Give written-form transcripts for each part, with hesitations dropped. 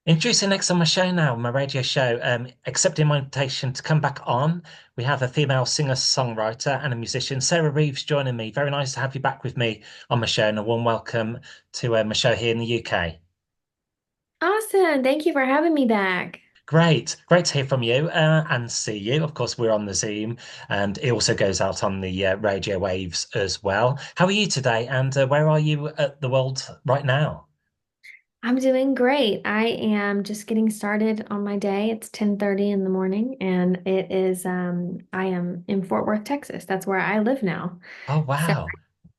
Introducing next on my show now, my radio show, accepting my invitation to come back on. We have a female singer-songwriter and a musician, Sarah Reeves, joining me. Very nice to have you back with me on my show, and a warm welcome to my show here in the UK. Awesome. Thank you for having me back. Great to hear from you and see you. Of course, we're on the Zoom, and it also goes out on the radio waves as well. How are you today, and where are you at the world right now? I'm doing great. I am just getting started on my day. It's 10:30 in the morning and I am in Fort Worth, Texas. That's where I live now. Oh, So wow.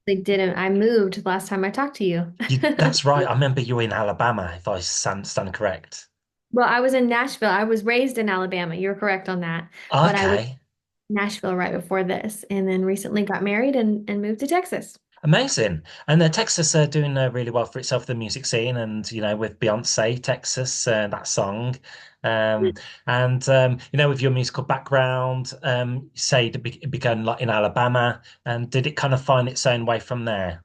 I moved last time I talked to you. That's right. I remember you were in Alabama, if I stand correct. Well, I was in Nashville. I was raised in Alabama. You're correct on that. But I was Okay, in Nashville right before this and then recently got married and moved to Texas. amazing. And Texas are doing really well for itself, the music scene, and with Beyonce, Texas, that song, um, and with your musical background, you say it began like in Alabama, and did it kind of find its own way from there?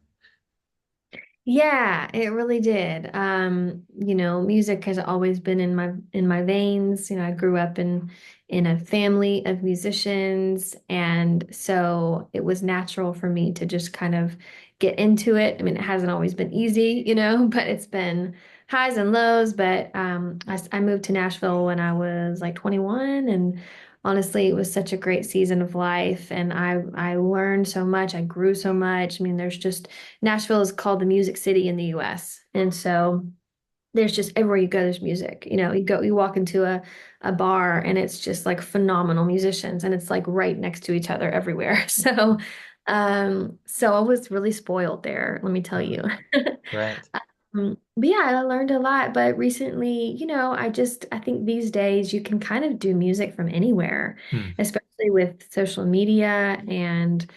Yeah, it really did. Music has always been in my veins. I grew up in a family of musicians, and so it was natural for me to just kind of get into it. I mean, it hasn't always been easy, but it's been highs and lows. But I moved to Nashville when I was like 21, and honestly, it was such a great season of life, and I learned so much. I grew so much. I mean, there's just Nashville is called the Music City in the US. And so there's just everywhere you go, there's music. You walk into a bar and it's just like phenomenal musicians and it's like right next to each other everywhere. So I was really spoiled there, let me tell Oh, you. great. But yeah, I learned a lot. But recently, I think these days you can kind of do music from anywhere, Hmm. especially with social media and,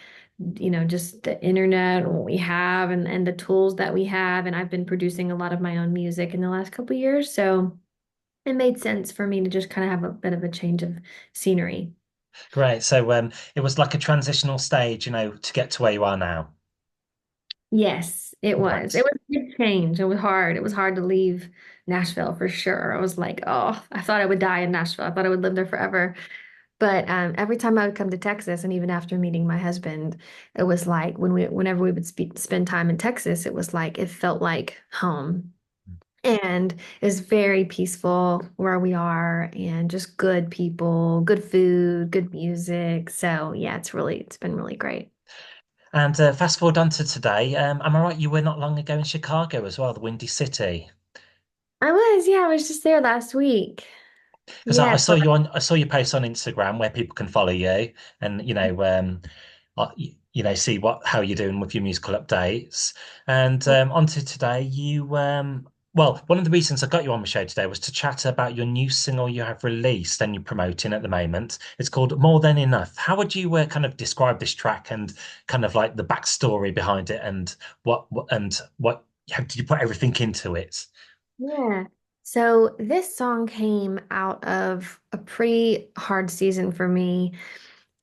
just the internet and what we have and the tools that we have. And I've been producing a lot of my own music in the last couple of years. So it made sense for me to just kind of have a bit of a change of scenery. Great. So it was like a transitional stage, to get to where you are now. Yes, it was. Right. It was a big change. It was hard. It was hard to leave Nashville for sure. I was like, oh, I thought I would die in Nashville. I thought I would live there forever. But every time I would come to Texas, and even after meeting my husband, it was like whenever we would spend time in Texas, it was like it felt like home. And it was very peaceful where we are, and just good people, good food, good music. So yeah, it's been really great. And fast forward on to today. Am I right? You were not long ago in Chicago as well, the Windy City. Yeah, I was just there last week. Because Yeah, it's I saw your post on Instagram where people can follow you and see what how you're doing with your musical updates. And onto today, one of the reasons I got you on the show today was to chat about your new single you have released and you're promoting at the moment. It's called More Than Enough. How would you kind of describe this track and kind of like the backstory behind it and what how did you put everything into it? Yeah. So this song came out of a pretty hard season for me.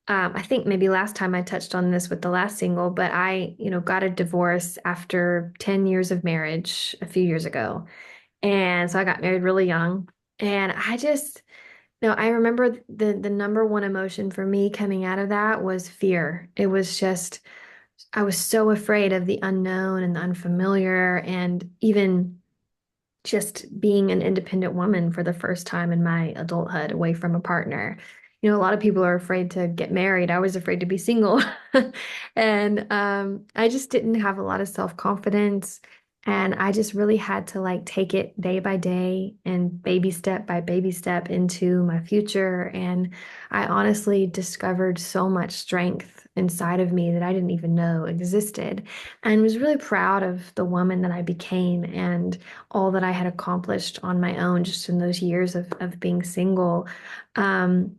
I think maybe last time I touched on this with the last single, but I, got a divorce after 10 years of marriage a few years ago. And so I got married really young. And I just, no, I remember the number one emotion for me coming out of that was fear. It was just, I was so afraid of the unknown and the unfamiliar, and even just being an independent woman for the first time in my adulthood away from a partner. A lot of people are afraid to get married. I was afraid to be single. And I just didn't have a lot of self-confidence. And I just really had to like take it day by day and baby step by baby step into my future. And I honestly discovered so much strength inside of me that I didn't even know existed, and was really proud of the woman that I became and all that I had accomplished on my own just in those years of being single. Um,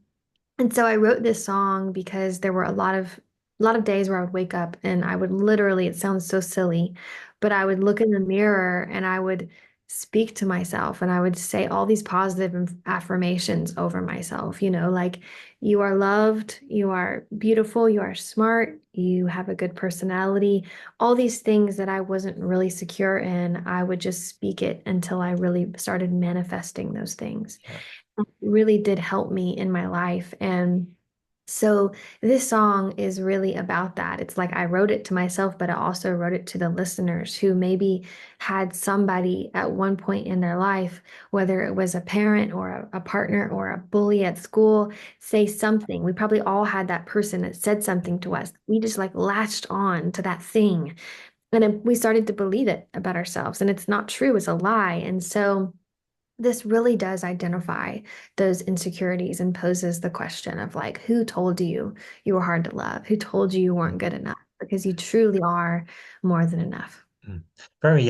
and so I wrote this song because there were a lot of days where I would wake up and I would literally, it sounds so silly, but I would look in the mirror and I would speak to myself and I would say all these positive affirmations over myself, like you are loved, you are beautiful, you are smart, you have a good personality, all these things that I wasn't really secure in. I would just speak it until I really started manifesting those things. Yeah. It really did help me in my life. And so this song is really about that. It's like I wrote it to myself, but I also wrote it to the listeners who maybe had somebody at one point in their life, whether it was a parent or a partner or a bully at school, say something. We probably all had that person that said something to us. We just like latched on to that thing. And then we started to believe it about ourselves. And it's not true, it's a lie. And so this really does identify those insecurities and poses the question of like, who told you you were hard to love? Who told you you weren't good enough? Because you truly are more than enough. Mm. Very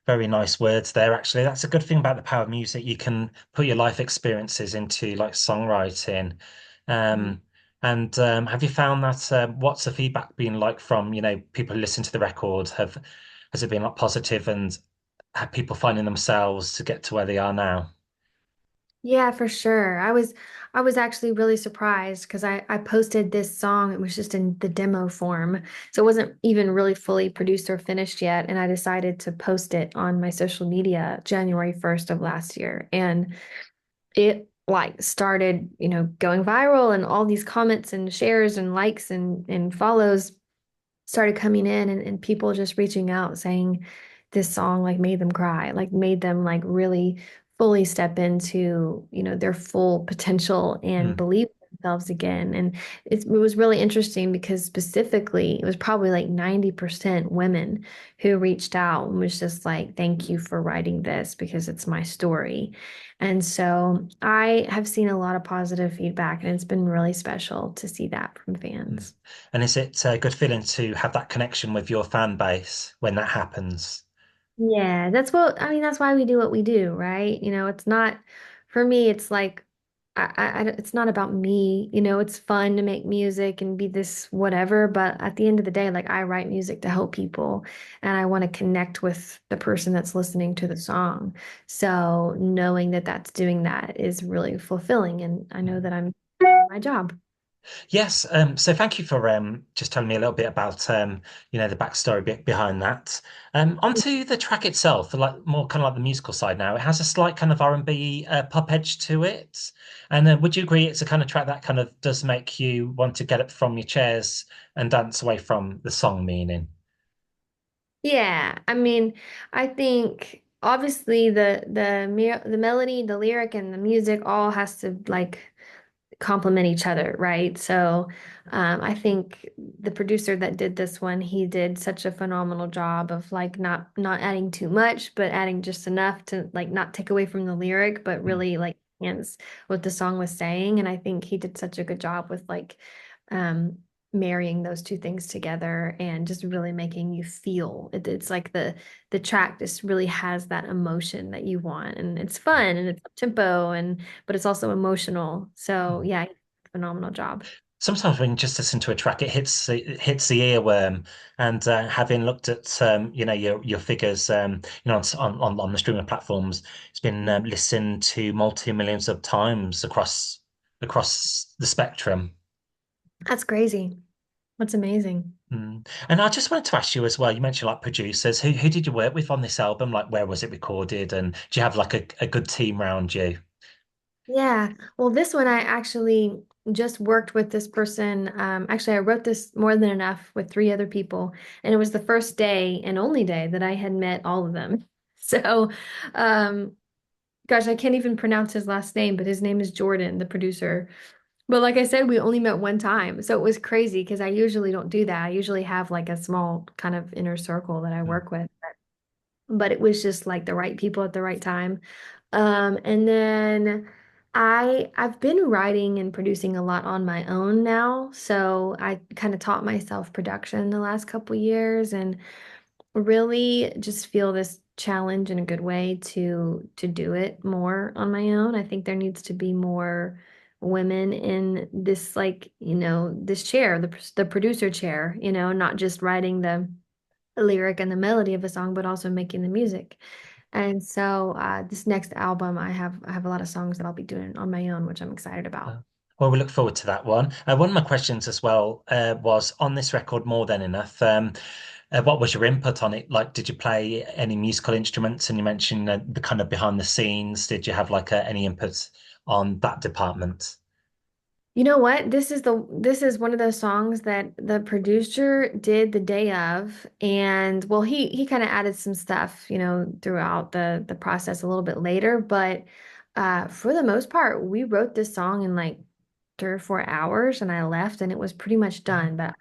very nice words there, actually. That's a good thing about the power of music. You can put your life experiences into like songwriting. Mhm. Um, and have you found that what's the feedback been like from, people who listen to the record? Has it been like positive and have people finding themselves to get to where they are now? Yeah, for sure. I was actually really surprised because I posted this song. It was just in the demo form. So it wasn't even really fully produced or finished yet. And I decided to post it on my social media January 1st of last year. And it like started, going viral and all these comments and shares and likes and follows started coming in and people just reaching out saying this song like made them cry, like made them like really fully step into, their full potential and Mm, believe themselves again. And it was really interesting because specifically it was probably like 90% women who reached out and was just like, thank you for writing this because it's my story. And so I have seen a lot of positive feedback and it's been really special to see that from mm. fans. And is it a good feeling to have that connection with your fan base when that happens? Yeah, I mean, that's why we do what we do, right? It's not, for me, it's like, it's not about me, it's fun to make music and be this whatever, but at the end of the day, like I write music to help people and I want to connect with the person that's listening to the song. So knowing that that's doing that is really fulfilling and I know Mm. that I'm doing my job. Yes, so thank you for just telling me a little bit about the backstory behind that. Onto the track itself, like more kind of like the musical side now. It has a slight kind of R&B pop edge to it. And would you agree it's a kind of track that kind of does make you want to get up from your chairs and dance away from the song meaning? Yeah, I mean, I think obviously the melody, the lyric, and the music all has to like complement each other, right? So I think the producer that did this one, he did such a phenomenal job of like not adding too much, but adding just enough to like not take away from the lyric, but Mm, really like enhance what the song was saying. And I think he did such a good job with like um marrying those two things together and just really making you feel it's like the track just really has that emotion that you want and it's mm, fun and it's up tempo and but it's also emotional. So mm. yeah, phenomenal job. Sometimes when you just listen to a track, it hits the earworm. And having looked at your figures on the streaming platforms, it's been listened to multi-millions of times across the spectrum. That's crazy. That's amazing. Mm. And I just wanted to ask you as well. You mentioned like producers. Who did you work with on this album? Like where was it recorded? And do you have like a good team around you? Yeah. Well, this one I actually just worked with this person. Actually, I wrote this more than enough with three other people, and it was the first day and only day that I had met all of them. So, um, gosh, I can't even pronounce his last name, but his name is Jordan, the producer. But like I said, we only met one time. So it was crazy because I usually don't do that. I usually have like a small kind of inner circle that I Mm. work with. But it was just like the right people at the right time. And then I've been writing and producing a lot on my own now. So I kind of taught myself production the last couple years and really just feel this challenge in a good way to do it more on my own. I think there needs to be more women in this like, this chair, the producer chair, not just writing the lyric and the melody of a song, but also making the music. And so this next album, I have a lot of songs that I'll be doing on my own, which I'm excited about. Uh, Well, we look forward to that one. One of my questions as well was on this record, More Than Enough. What was your input on it? Like, did you play any musical instruments? And you mentioned the kind of behind the scenes. Did you have like any input on that department? You know what? This is one of those songs that the producer did the day of, and well, he kind of added some stuff, throughout the process a little bit later, but for the most part, we wrote this song in like 3 or 4 hours, and I left, and it was pretty much Oh, done. But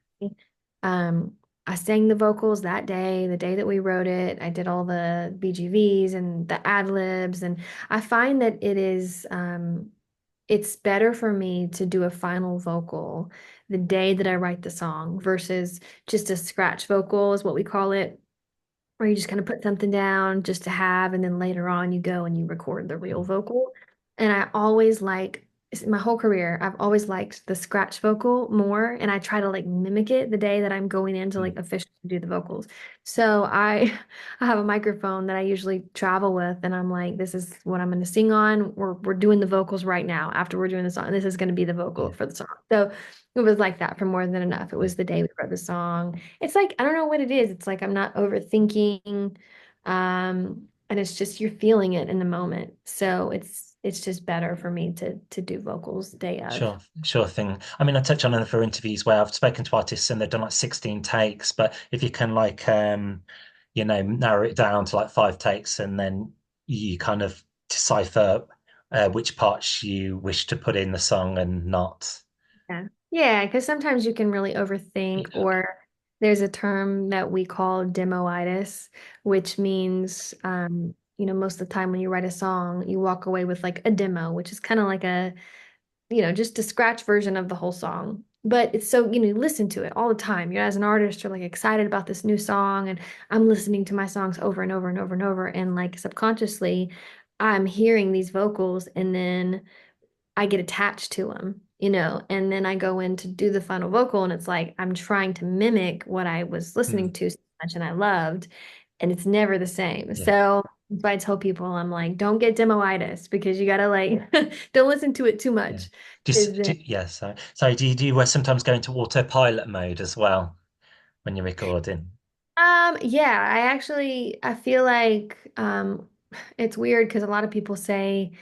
um, I sang the vocals that day, the day that we wrote it. I did all the BGVs and the ad libs, and I find that it's better for me to do a final vocal the day that I write the song versus just a scratch vocal is what we call it, where you just kind of put something down just to have, and then later on you go and you record the real mm, vocal. And I always like, my whole career, I've always liked the scratch vocal more, and I try to like mimic it the day that I'm going in to mm, like officially do the vocals. So I I have a microphone that I usually travel with, and I'm like, this is what I'm going to sing on. We're doing the vocals right now after we're doing the song. This is going to be the vocal yeah, for the song. So it was like that for More Than Enough. It yeah. was the day we wrote the song. It's like, I don't know what it is. It's like I'm not overthinking. And it's just you're feeling it in the moment. So it's just better for me to do vocals day of. Sure, sure thing. I mean, I touch on other interviews where I've spoken to artists and they've done like 16 takes, but if you can like narrow it down to like 5 takes and then you kind of decipher which parts you wish to put in the song and not. Yeah. Yeah, because sometimes you can really overthink, Yeah. or there's a term that we call demoitis, which means most of the time when you write a song, you walk away with like a demo, which is kind of like just a scratch version of the whole song. But it's so, you listen to it all the time. You're as an artist, you're like excited about this new song, and I'm listening to my songs over and over and over and over. And like subconsciously, I'm hearing these vocals, and then I get attached to them, and then I go in to do the final vocal, and it's like I'm trying to mimic what I was listening Mm, to so much and I loved, and it's never the same. yeah, So if I tell people, I'm like, don't get demoitis because you gotta like don't listen to it too yeah. much. Just, 'Cause then, yeah, so do you sometimes go into autopilot mode as well when you're recording? yeah, I feel like it's weird because a lot of people say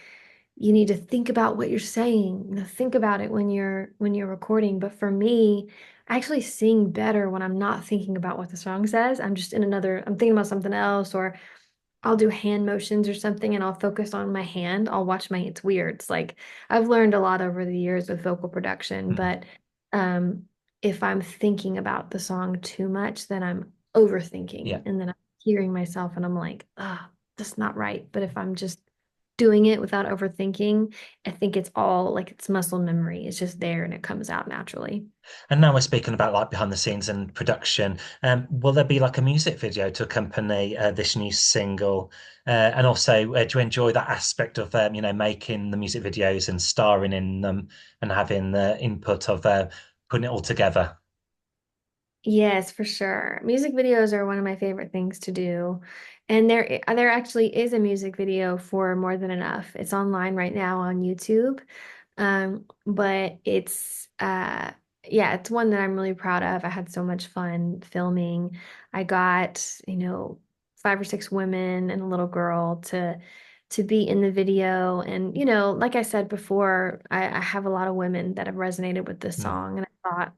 you need to think about what you're saying, think about it when you're recording. But for me, I actually sing better when I'm not thinking about what the song says. I'm thinking about something else, or I'll do hand motions or something and I'll focus on my hand. It's weird. It's like I've learned a lot over the years with vocal production, Mm, but um, if I'm thinking about the song too much, then I'm yeah. overthinking, and then I'm hearing myself and I'm like, ah, that's not right. But if I'm just doing it without overthinking, I think it's all like it's muscle memory. It's just there and it comes out naturally. And now we're speaking about like behind the scenes and production. Will there be like a music video to accompany this new single? And also, do you enjoy that aspect of making the music videos and starring in them and having the input of putting it all together? Yes, for sure. Music videos are one of my favorite things to do. And there actually is a music video for More Than Enough. It's online right now on YouTube. But it's one that I'm really proud of. I had so much fun filming. I got, 5 or 6 women and a little girl to be in the video. And, like I said before, I have a lot of women that have resonated with this Mm, song. And I thought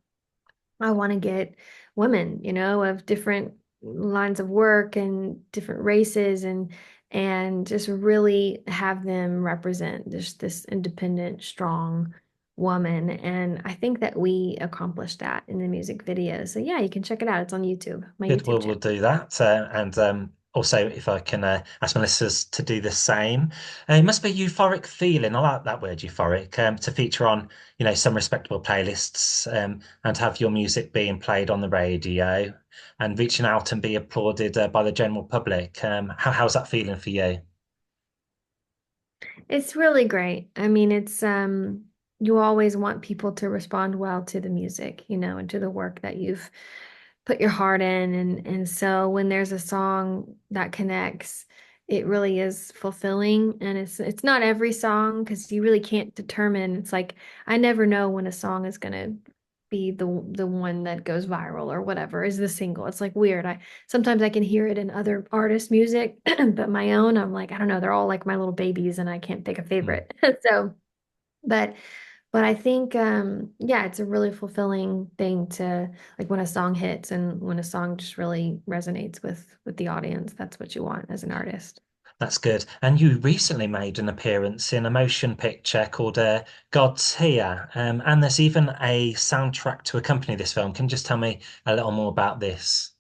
I want to get women, of different lines of work and different races, and just really have them represent just this independent, strong woman. And I think that we accomplished that in the music video. So yeah, you can check it out. It's on YouTube, my good, YouTube we'll channel. do that. And also, if I can ask my listeners to do the same. It must be a euphoric feeling. I like that word, euphoric, to feature on, some respectable playlists and have your music being played on the radio and reaching out and be applauded by the general public. How's that feeling for you? It's really great. I mean, you always want people to respond well to the music, and to the work that you've put your heart in, and so when there's a song that connects, it really is fulfilling. And it's not every song because you really can't determine. It's like I never know when a song is gonna be the one that goes viral or whatever is the single. It's like weird. I sometimes I can hear it in other artists' music, but my own, I'm like, I don't know, they're all like my little babies and I can't pick a Mm. favorite. So, but I think yeah, it's a really fulfilling thing to like when a song hits and when a song just really resonates with the audience. That's what you want as an artist. That's good. And you recently made an appearance in a motion picture called God's Here. And there's even a soundtrack to accompany this film. Can you just tell me a little more about this?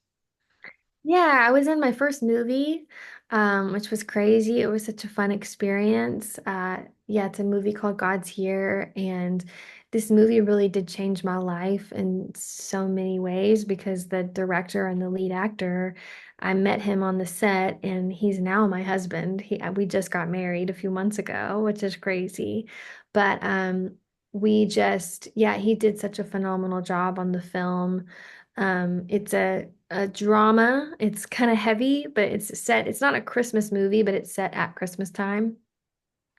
Yeah, I was in my first movie, which was crazy. It was such a fun experience. Yeah, it's a movie called God's Here, and this movie really did change my life in so many ways because the director and the lead actor, I met him on the set, and he's now my husband. We just got married a few months ago, which is crazy, but we just, yeah, he did such a phenomenal job on the film. It's a drama. It's kind of heavy, but it's not a Christmas movie, but it's set at Christmas time.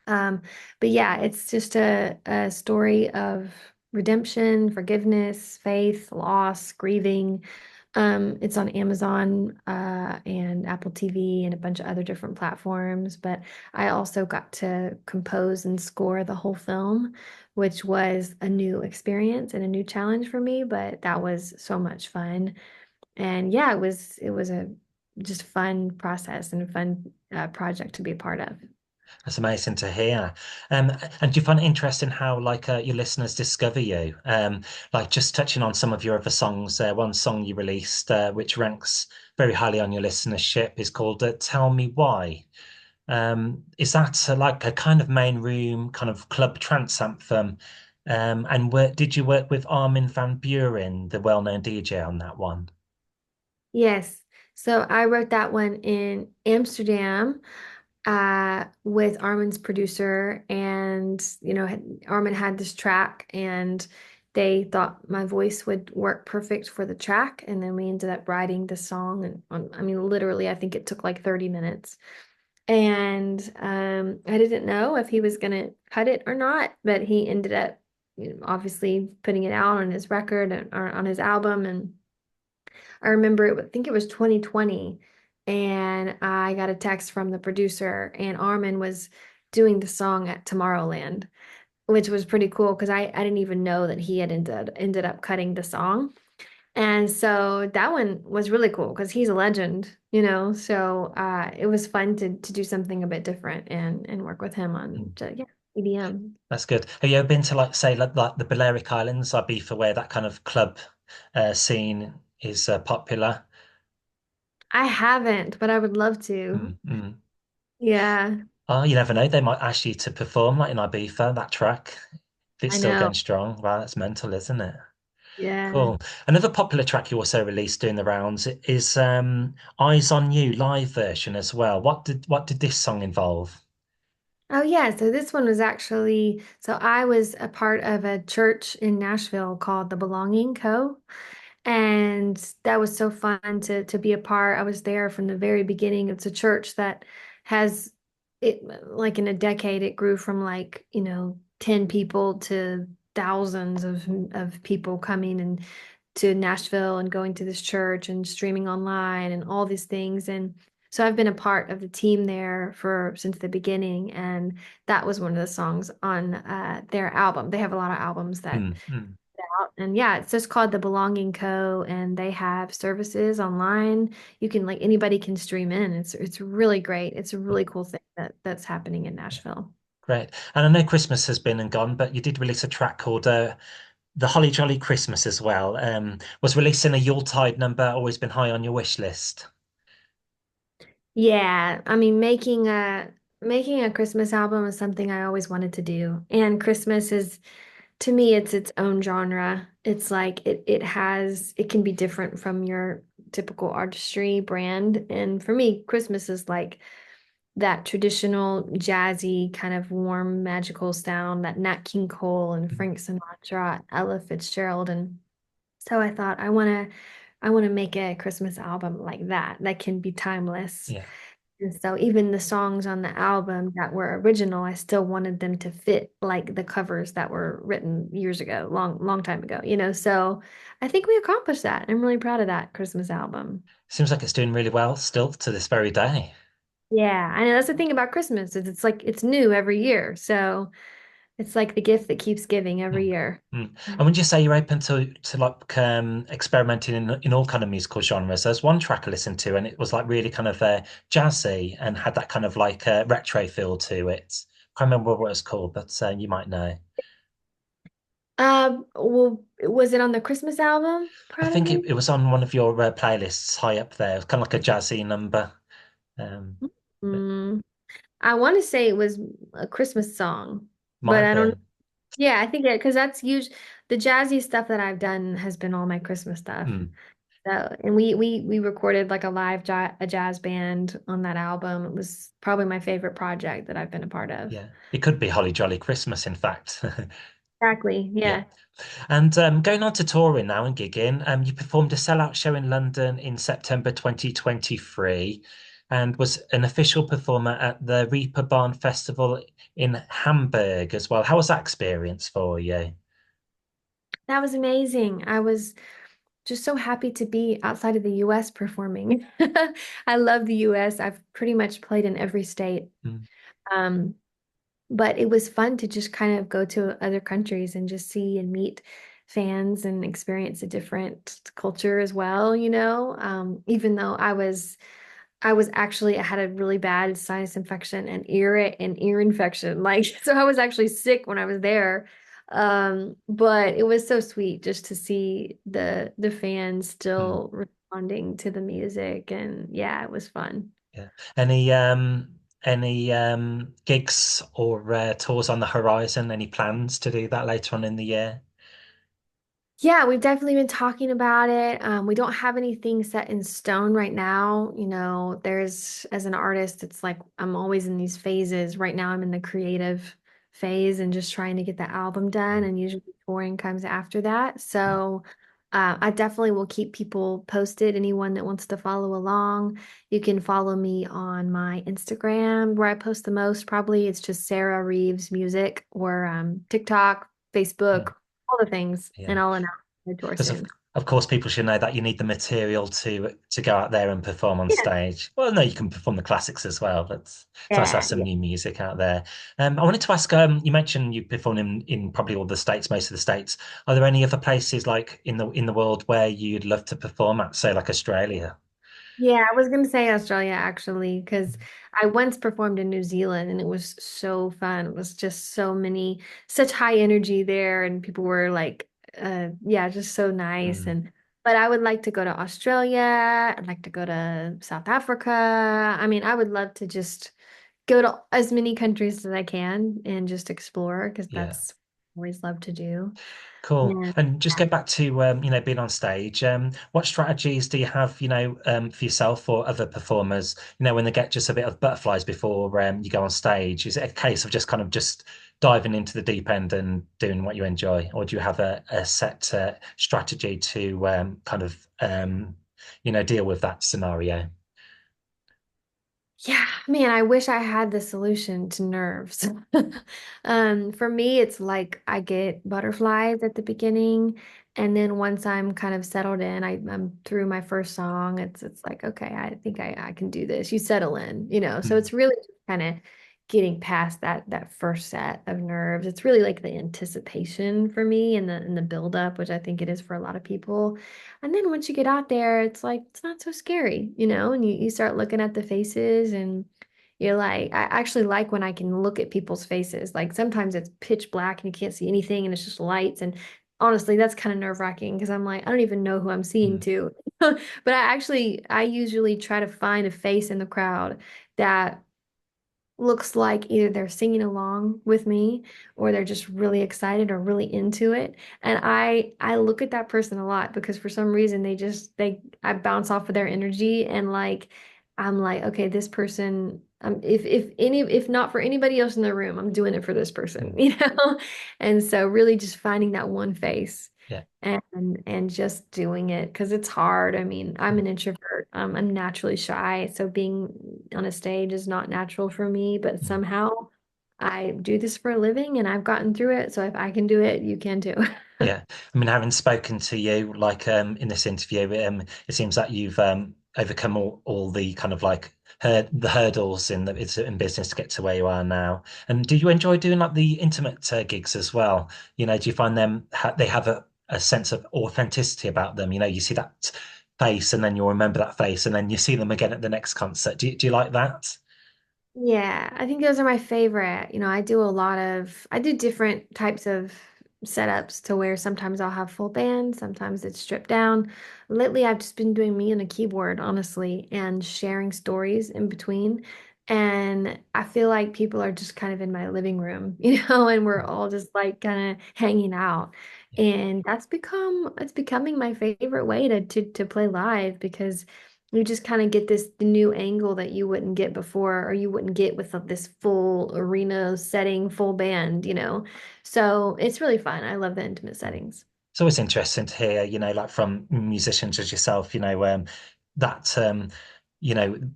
Um, but yeah, it's just a story of redemption, forgiveness, faith, loss, grieving. It's on Amazon, and Apple TV and a bunch of other different platforms. But I also got to compose and score the whole film, which was a new experience and a new challenge for me, but that was so much fun. And yeah, it was a just fun process and a fun project to be a part of. That's amazing to hear. And do you find it interesting how like your listeners discover you? Like just touching on some of your other songs, one song you released, which ranks very highly on your listenership, is called "Tell Me Why." Is that like a kind of main room, kind of club trance anthem? And did you work with Armin van Buuren, the well-known DJ, on that one? Yes. So I wrote that one in Amsterdam, with Armin's producer, and Armin had this track, and they thought my voice would work perfect for the track, and then we ended up writing the song, and I mean, literally, I think it took like 30 minutes. And I didn't know if he was gonna cut it or not, but he ended up, obviously putting it out on his record or on his album, and I remember I think it was 2020, and I got a text from the producer, and Armin was doing the song at Tomorrowland, which was pretty cool because I didn't even know that he had ended up cutting the song. And so that one was really cool because he's a legend. So it was fun to do something a bit different and work with him on yeah, EDM. That's good. Have you ever been to like say like the Balearic Islands, Ibiza, where that kind of club scene is popular? I haven't, but I would love to. Mm, mm. Yeah, Oh, you never know. They might ask you to perform like in Ibiza, that track. If it's I still know. going strong, wow, that's mental, isn't it? Yeah. Cool. Another popular track you also released doing the rounds is Eyes on You live version as well. What did this song involve? Oh yeah, so this one was actually, so I was a part of a church in Nashville called the Belonging Co. And that was so fun to be a part. I was there from the very beginning. It's a church that has it like in a decade it grew from like, 10 people to thousands of people coming and to Nashville and going to this church and streaming online and all these things. And so I've been a part of the team there for since the beginning, and that was one of the songs on their album. They have a lot of albums that Mm, mm. out. And yeah, it's just called the Belonging Co. And they have services online. You can like anybody can stream in. It's really great. It's a really cool thing that's happening in Nashville. Great. And I know Christmas has been and gone, but you did release a track called The Holly Jolly Christmas as well. Was releasing a Yuletide number always been high on your wish list? Yeah, I mean making a Christmas album is something I always wanted to do. And Christmas is to me it's its own genre. It's like it can be different from your typical artistry brand. And for me, Christmas is like that traditional jazzy kind of warm magical sound that Nat King Cole and Frank Sinatra, Ella Fitzgerald. And so I thought I want to make a Christmas album like that can be timeless. Yeah. And so even the songs on the album that were original, I still wanted them to fit like the covers that were written years ago, long time ago, you know. So I think we accomplished that. I'm really proud of that Christmas album. Seems like it's doing really well still to this very day. Yeah, I know that's the thing about Christmas is it's like it's new every year. So it's like the gift that keeps giving every Mm. year. Mm. And would you say you're open to like experimenting in all kind of musical genres? There's one track I listened to, and it was like really kind of jazzy and had that kind of like retro feel to it. Can't remember what it's called, but you might know. Well, was it on the Christmas album? I Proud of think Me? it was on one of your playlists high up there. It was kind of like a jazzy number. Um, it Mm, I want to say it was a Christmas song, might but have I don't. been. Yeah, I think it because that's usually the jazzy stuff that I've done has been all my Christmas stuff. Hmm. So, and we recorded like a live a jazz band on that album. It was probably my favorite project that I've been a part of. Yeah, it could be Holly Jolly Christmas, in fact. Exactly. Yeah. Yeah. And going on to touring now and gigging, you performed a sellout show in London in September 2023 and was an official performer at the Reeperbahn Festival in Hamburg as well. How was that experience for you? That was amazing. I was just so happy to be outside of the US performing. I love the US. I've pretty much played in every state. Mm, Um, but it was fun to just kind of go to other countries and just see and meet fans and experience a different culture as well, you know. Even though I had a really bad sinus infection and ear infection. Like, so I was actually sick when I was there. But it was so sweet just to see the fans mm, still responding to the music. And yeah, it was fun. yeah. Any gigs or tours on the horizon? Any plans to do that later on in the year? Yeah, we've definitely been talking about it. We don't have anything set in stone right now. You know, as an artist, it's like I'm always in these phases. Right now, I'm in the creative phase and just trying to get the album done, Mm, and usually touring comes after that. So, I definitely will keep people posted. Anyone that wants to follow along, you can follow me on my Instagram where I post the most. Probably it's just Sarah Reeves Music or TikTok, mm, Facebook, all the things, yeah. and I'll announce the tour Because soon. of course people should know that you need the material to go out there and perform on Yeah, stage. Well, no, you can perform the classics as well, but it's nice to have yeah, some yeah. new music out there. I wanted to ask, you mentioned you perform in probably all the states, most of the states. Are there any other places like in the world where you'd love to perform at, say like Australia? Yeah, I was gonna say Australia actually, because I once performed in New Zealand and it was so fun. It was just such high energy there, and people were like, yeah, just so nice. Mm, And but I would like to go to Australia. I'd like to go to South Africa. I mean, I would love to just go to as many countries as I can and just explore because yeah. that's what I always love to do. Cool. And And just go back to being on stage. What strategies do you have, for yourself or other performers, when they get just a bit of butterflies before you go on stage? Is it a case of just kind of just diving into the deep end and doing what you enjoy, or do you have a set strategy to kind of deal with that scenario? yeah, man, I wish I had the solution to nerves. For me, it's like I get butterflies at the beginning, and then once I'm kind of settled in, I'm through my first song. It's like, okay, I think I can do this. You settle in, you know. So Mm, it's really just kind of getting past that first set of nerves. It's really like the anticipation for me and the build up, which I think it is for a lot of people. And then once you get out there, it's like it's not so scary, you know, and you start looking at the faces and you're like, I actually like when I can look at people's faces. Like sometimes it's pitch black and you can't see anything and it's just lights. And honestly, that's kind of nerve-wracking because I'm like, I don't even know who I'm seeing mm, to. But I usually try to find a face in the crowd that looks like either they're singing along with me or they're just really excited or really into it. And I look at that person a lot because for some reason I bounce off of their energy and like I'm like, okay, this person, if not for anybody else in the room, I'm doing it for this person, Mm. you know? And so really just finding that one face Yeah. and just doing it because it's hard. I mean, I'm Mm. an introvert. I'm naturally shy, so being on a stage is not natural for me, but Mm. somehow I do this for a living and I've gotten through it. So if I can do it, you can too. Yeah, I mean, having spoken to you, like in this interview, it seems that you've overcome all the kind of like the hurdles in business to get to where you are now. And do you enjoy doing like the intimate gigs as well? You know, do you find they have a sense of authenticity about them? You know, you see that face, and then you'll remember that face, and then you see them again at the next concert. Do you like that? Yeah, I think those are my favorite. I do different types of setups to where sometimes I'll have full band, sometimes it's stripped down. Lately, I've just been doing me and a keyboard, honestly, and sharing stories in between. And I feel like people are just kind of in my living room, and we're all just like kind of hanging out. And it's becoming my favorite way to play live because you just kind of get this new angle that you wouldn't get before, or you wouldn't get with this full arena setting, full band. So it's really fun. I love the intimate settings. It's always interesting to hear, you know, like from musicians as yourself, that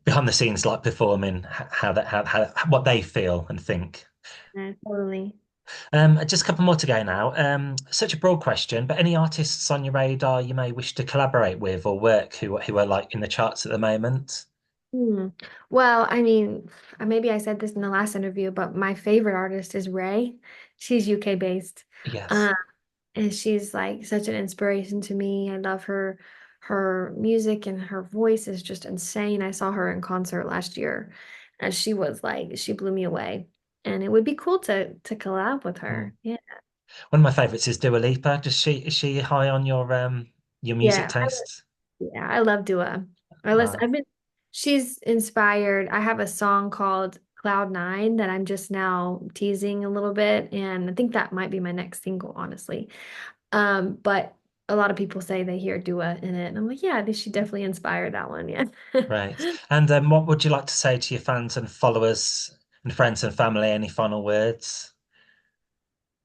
behind the scenes, like performing, how what they feel and think. Yeah, totally. Just a couple more to go now. Such a broad question, but any artists on your radar you may wish to collaborate with or work who are like in the charts at the moment? Hmm. Well, I mean, maybe I said this in the last interview, but my favorite artist is Ray. She's UK based. Yes. Um, and she's like such an inspiration to me. I love her music and her voice is just insane. I saw her in concert last year and she blew me away. And it would be cool to collab with Mm. her. Yeah. One of my favorites is Dua Lipa. Is she high on your music Yeah. tastes? Yeah, I love Dua. Uh, She's inspired. I have a song called Cloud Nine that I'm just now teasing a little bit, and I think that might be my next single, honestly. But a lot of people say they hear Dua in it, and I'm like, yeah, she definitely inspired that one. Yeah. Right. And what would you like to say to your fans and followers and friends and family? Any final words?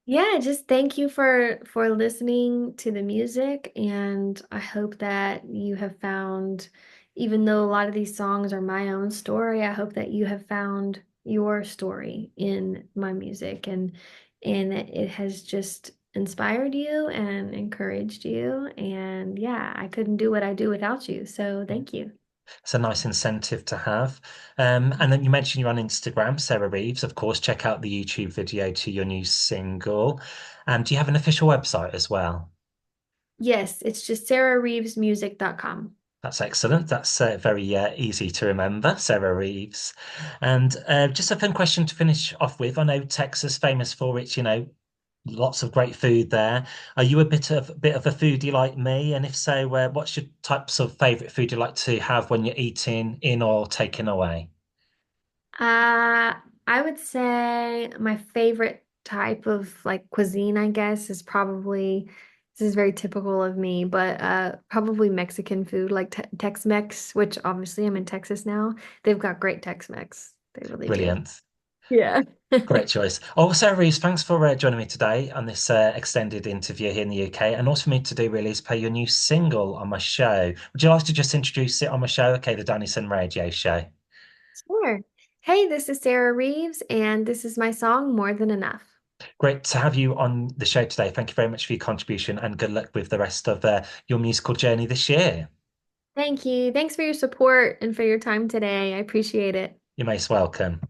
Yeah, just thank you for listening to the music, and I hope that you have found, even though a lot of these songs are my own story, I hope that you have found your story in my music, and that it has just inspired you and encouraged you. And yeah, I couldn't do what I do without you. So thank you. It's a nice incentive to have. And then you mentioned you're on Instagram, Sarah Reeves. Of course, check out the YouTube video to your new single. Do you have an official website as well? Yes, it's just sarahreevesmusic.com. That's excellent. That's very easy to remember, Sarah Reeves. And just a fun question to finish off with. I know Texas famous for its, lots of great food there. Are you a bit of a foodie like me? And if so, what's your types of favorite food you like to have when you're eating in or taking away? Uh, I would say my favorite type of like cuisine, I guess, is probably this is very typical of me, but probably Mexican food like te Tex-Mex, which obviously I'm in Texas now. They've got great Tex-Mex. They really do. Brilliant. Yeah. Great choice. Oh, Sarah Reeves, thanks for joining me today on this extended interview here in the UK. And also for me to do really is play your new single on my show. Would you like to just introduce it on my show? Okay, the Dannison Radio Show. Sure. Hey, this is Sarah Reeves, and this is my song, More Than Enough. Great to have you on the show today. Thank you very much for your contribution and good luck with the rest of your musical journey this year. Thank you. Thanks for your support and for your time today. I appreciate it. You're most welcome.